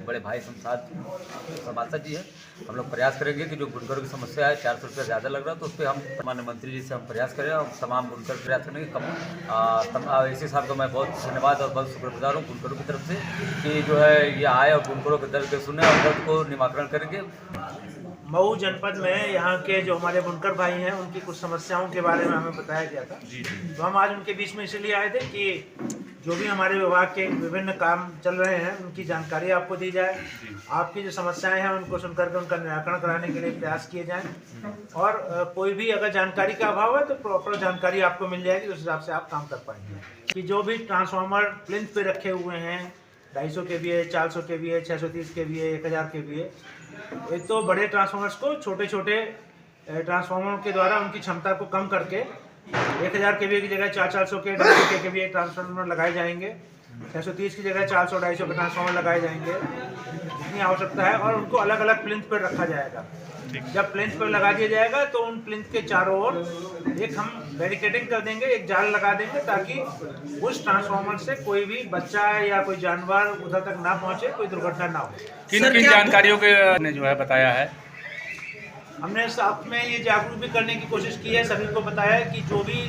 बड़े भाई समाता जी है। हम लोग प्रयास करेंगे कि जो बुनकरों की समस्या है 400 रुपये ज़्यादा लग रहा है, तो उस पर हम माननीय मंत्री जी से हम प्रयास करें और तमाम बुनकर प्रयास करेंगे कम। इसी साहब को मैं बहुत धन्यवाद और बहुत शुक्रगुजार हूँ बुनकरों की तरफ से कि जो है ये आए और बुनकरों के दर्द को सुने और दर्द को निवारण करेंगे। मऊ जनपद में यहाँ के जो हमारे बुनकर भाई हैं उनकी कुछ समस्याओं के बारे में हमें बताया गया था। तो हम आज उनके बीच में इसलिए आए थे कि जो भी हमारे विभाग के विभिन्न काम चल रहे हैं उनकी जानकारी आपको दी जाए, आपकी जो समस्याएं हैं उनको सुनकर के उनका निराकरण कराने के लिए प्रयास किए जाएं और कोई भी अगर जानकारी का अभाव है तो प्रॉपर जानकारी आपको मिल जाएगी, उस हिसाब से आप काम कर पाएंगे। कि जो भी ट्रांसफार्मर प्लिंथ पे रखे हुए हैं 250 kVA, 400 kVA, 630 kVA, 1000 kVA, एक तो बड़े ट्रांसफार्मर्स को छोटे छोटे ट्रांसफार्मर के द्वारा उनकी क्षमता को कम करके 1000 kVA की जगह 400 के 250 kVA ट्रांसफार्मर लगाए जाएंगे, 630 की जगह 400 250 के ट्रांसफार्मर लगाए जाएंगे जितनी आवश्यकता है, और उनको अलग अलग प्लिंथ पर रखा जाएगा। जब प्लिंथ पर लगा दिया जाएगा तो उन प्लिंथ के चारों ओर एक हम बैरिकेडिंग कर देंगे, एक जाल लगा देंगे ताकि उस ट्रांसफार्मर से कोई भी बच्चा या कोई जानवर उधर तक ना पहुंचे, कोई दुर्घटना ना हो। किन किन जानकारियों के ने जो है बताया है? हमने साथ में ये जागरूक भी करने की कोशिश की है, सभी को बताया है कि जो भी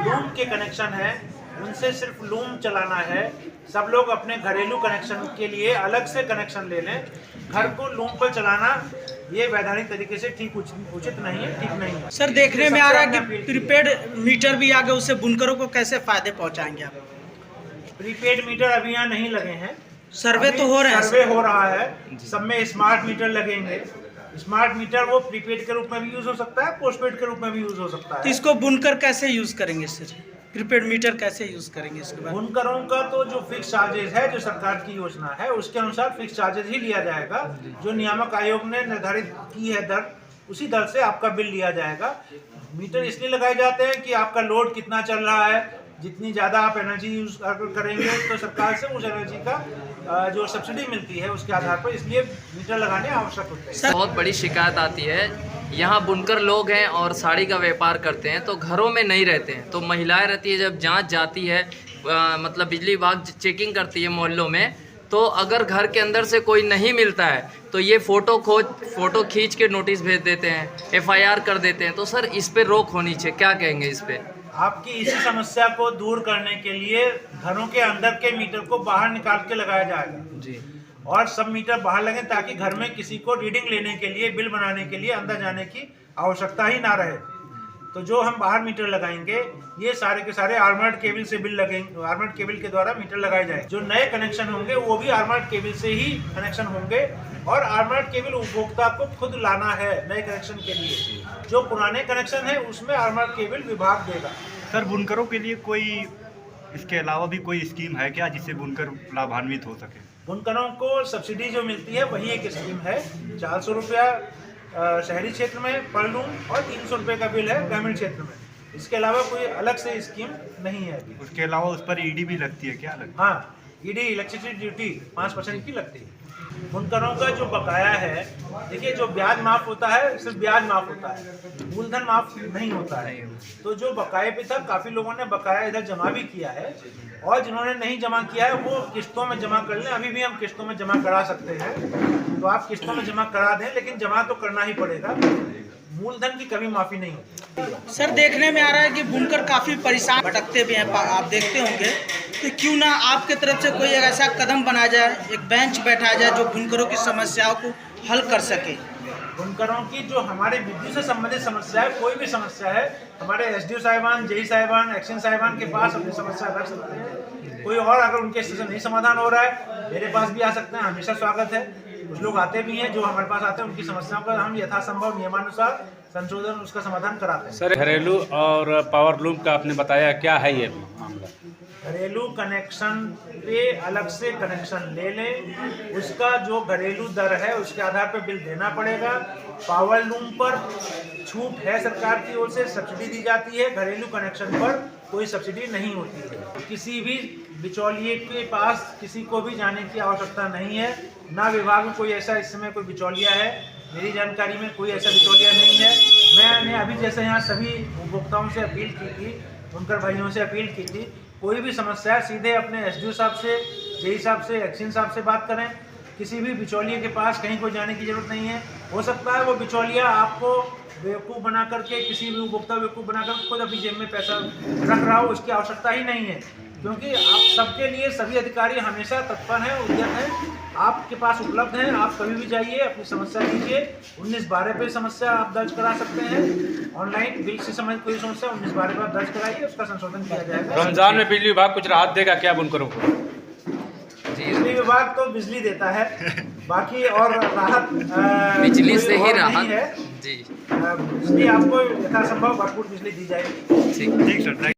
लूम के कनेक्शन है उनसे सिर्फ लूम चलाना है। सब लोग अपने घरेलू कनेक्शन के लिए अलग से कनेक्शन ले लें। घर को लूम पर चलाना ये वैधानिक तरीके से ठीक उचित नहीं है, ठीक नहीं है। सर देखने में आ रहा है कि प्रीपेड मीटर भी आ गए, उससे बुनकरों को कैसे फायदे पहुंचाएंगे आप? प्रीपेड मीटर अभी यहाँ नहीं लगे हैं, सर्वे तो हो रहे हैं, सर्वे हो रहा है, सब में स्मार्ट मीटर लगेंगे। स्मार्ट मीटर वो प्रीपेड के रूप में भी यूज हो सकता है, पोस्टपेड के रूप में भी यूज हो सकता है। तो इसको बुनकर कैसे यूज करेंगे सर? प्रीपेड मीटर कैसे यूज करेंगे इसके बाद? बुनकरों का तो जो फिक्स चार्जेस है, जो सरकार की योजना है उसके अनुसार फिक्स चार्जेस ही लिया जाएगा। जो नियामक आयोग ने निर्धारित की है दर, उसी दर से आपका बिल लिया जाएगा। मीटर इसलिए लगाए जाते हैं कि आपका लोड कितना चल रहा है, जितनी ज़्यादा आप एनर्जी यूज करेंगे तो सरकार से उस एनर्जी का जो सब्सिडी मिलती है उसके आधार पर इसलिए मीटर लगाने आवश्यक होते हैं। बहुत बड़ी शिकायत आती है, यहाँ बुनकर लोग हैं और साड़ी का व्यापार करते हैं तो घरों में नहीं रहते हैं, तो महिलाएं रहती है, जब जांच जाती है मतलब बिजली विभाग चेकिंग करती है मोहल्लों में, तो अगर घर के अंदर से कोई नहीं मिलता है तो ये फ़ोटो खींच के नोटिस भेज देते हैं, FIR कर देते हैं। तो सर इस पे रोक होनी चाहिए, क्या कहेंगे इस पे? आपकी इसी समस्या को दूर करने के लिए घरों के अंदर के मीटर को बाहर निकाल के लगाया जाएगा जी, और सब मीटर बाहर लगे ताकि घर में किसी को रीडिंग लेने के लिए, बिल बनाने के लिए अंदर जाने की आवश्यकता ही ना रहे। तो जो हम बाहर मीटर लगाएंगे ये सारे के सारे आर्मर्ड केबल से बिल लगेंगे, आर्मर्ड केबल के द्वारा मीटर लगाए जाएंगे। जो नए कनेक्शन होंगे वो भी आर्मर्ड केबल से ही कनेक्शन होंगे और आर्मर्ड केबल उपभोक्ता को खुद लाना है नए कनेक्शन के लिए। जो पुराने कनेक्शन है उसमें आर्मर्ड केबल विभाग देगा। सर बुनकरों के लिए कोई इसके अलावा भी कोई स्कीम है क्या जिससे बुनकर लाभान्वित हो सके? बुनकरों को सब्सिडी जो मिलती है वही एक स्कीम है। 400 रुपया शहरी क्षेत्र में पर लूम और 300 रुपये का बिल है ग्रामीण क्षेत्र में। इसके अलावा कोई अलग से स्कीम नहीं है अभी। उसके अलावा उस पर ईडी भी लगती है क्या? हाँ, ईडी इलेक्ट्रिसिटी ड्यूटी 5% की लगती है। बुनकरों का जो बकाया है, देखिए जो ब्याज माफ होता है सिर्फ ब्याज माफ होता है, मूलधन माफ नहीं होता है। तो जो बकाये पे था काफ़ी लोगों ने बकाया इधर जमा भी किया है और जिन्होंने नहीं जमा किया है वो किस्तों में जमा कर लें। अभी भी हम किस्तों में जमा करा सकते हैं, तो आप किस्तों में जमा करा दें, लेकिन जमा तो करना ही पड़ेगा। मूलधन की कभी माफी नहीं होती। सर देखने में आ रहा है कि बुनकर काफ़ी परेशान भटकते भी हैं, आप देखते होंगे, तो क्यों ना आपके तरफ से कोई ऐसा कदम बनाया जाए, एक बेंच बैठाया जाए जो बुनकरों की समस्याओं को हल कर सके। बुनकरों की जो हमारे विद्युत से संबंधित समस्या है, कोई भी समस्या है, हमारे SDO साहिबान, JE साहिबान, एक्शन साहिबान के पास अपनी समस्या रख सकते हैं। कोई और अगर उनके स्थिति से नहीं समाधान हो रहा है मेरे पास भी आ सकते हैं, हमेशा स्वागत है। कुछ लोग आते भी हैं जो हमारे पास आते हैं, उनकी समस्याओं का हम यथासंभव नियमानुसार संशोधन उसका समाधान कराते हैं। सर घरेलू और पावर लूम का आपने बताया, क्या है ये मामला? घरेलू कनेक्शन पे अलग से कनेक्शन ले लें, उसका जो घरेलू दर है उसके आधार पर बिल देना पड़ेगा। पावर लूम पर छूट है, सरकार की ओर से सब्सिडी दी जाती है, घरेलू कनेक्शन पर कोई सब्सिडी नहीं होती है। किसी भी बिचौलिए के पास किसी को भी जाने की आवश्यकता नहीं है, ना विभाग में कोई ऐसा इस समय कोई बिचौलिया है, मेरी जानकारी में कोई ऐसा बिचौलिया नहीं है। मैंने अभी जैसे यहाँ सभी उपभोक्ताओं से अपील की थी, बुनकर भाइयों से अपील की थी, कोई भी समस्या सीधे अपने SDO साहब से, JE साहब से, एक्शन साहब से बात करें। किसी भी बिचौलिए के पास कहीं को जाने की जरूरत नहीं है। हो सकता है वो बिचौलिया आपको बेवकूफ़ बना करके, किसी भी उपभोक्ता बेवकूफ़ बना कर खुद अपनी जेब में पैसा रख रहा हो, उसकी आवश्यकता ही नहीं है, क्योंकि आप सबके लिए सभी अधिकारी हमेशा तत्पर हैं, उद्यत हैं, आपके पास उपलब्ध हैं। आप कभी भी जाइए, अपनी समस्या लीजिए। 1912 पे समस्या आप दर्ज करा सकते हैं, ऑनलाइन बिल से संबंधित कोई समस्या 1912 पे आप दर्ज कराइए, उसका संशोधन किया जाएगा। रमजान में बिजली विभाग कुछ राहत देगा क्या बुनकरों को? बिजली विभाग तो बिजली देता है, बाकी और राहत बिजली से ही कोई और राहत नहीं है। जी बिजली आपको यथासंभव भरपूर बिजली दी जाएगी। ठीक ठीक सर।